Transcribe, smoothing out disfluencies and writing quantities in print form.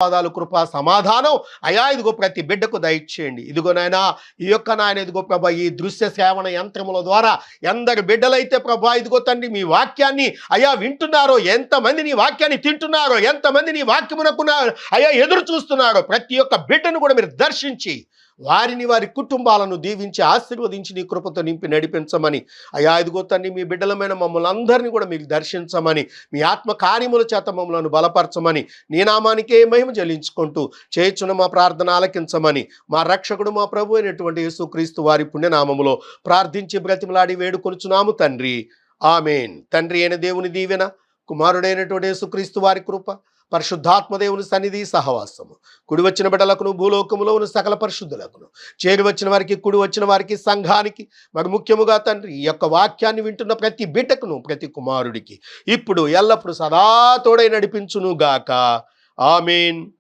పాదాలు కృప సమాధానం అయా ఇదిగో ప్రతి బిడ్డకు దయచేయండి. ఇదిగో నాయన ఈ యొక్క నాయన ఇదిగో ప్రభా ఈ దృశ్య సేవన యంత్రముల ద్వారా ఎందరు బిడ్డలైతే ప్రభా ఇదిగో తండ్రి మీ వాక్యాన్ని అయా వింటున్నారో, ఎంతమంది నీ వాక్యాన్ని తింటున్నారో, ఎంతమంది నీ వాక్యమునకు అయా ఎదురు చూస్తున్నారో ప్రతి ఒక్క బిడ్డను కూడా మీరు దర్శించి వారిని వారి కుటుంబాలను దీవించి ఆశీర్వదించి నీ కృపతో నింపి నడిపించమని అయా ఇదిగో తండ్రి మీ బిడ్డలమైన మమ్మల్ని అందరినీ కూడా మీకు దర్శించమని మీ ఆత్మ కార్యముల చేత మమ్మలను బలపరచమని నీ నామానికే మహిమ చెల్లించుకుంటూ చేయుచున్న మా ప్రార్థన ఆలకించమని మా రక్షకుడు మా ప్రభు అయినటువంటి యేసుక్రీస్తు వారి పుణ్యనామములో ప్రార్థించి బ్రతిమలాడి వేడుకొనుచున్నాము తండ్రి. ఆమేన్. తండ్రి అయిన దేవుని దీవెన, కుమారుడైనటువంటి యేసుక్రీస్తు వారి కృప, పరిశుద్ధాత్మదేవుని సన్నిధి సహవాసము కుడి వచ్చిన బిడ్డలకును భూలోకములో ఉన్న సకల పరిశుద్ధులకును చేరి వచ్చిన వారికి, కుడి వచ్చిన వారికి, సంఘానికి, మరి ముఖ్యముగా తండ్రి ఈ యొక్క వాక్యాన్ని వింటున్న ప్రతి బిడ్డకును ప్రతి కుమారుడికి ఇప్పుడు ఎల్లప్పుడు సదా తోడై నడిపించును గాక. ఆమేన్.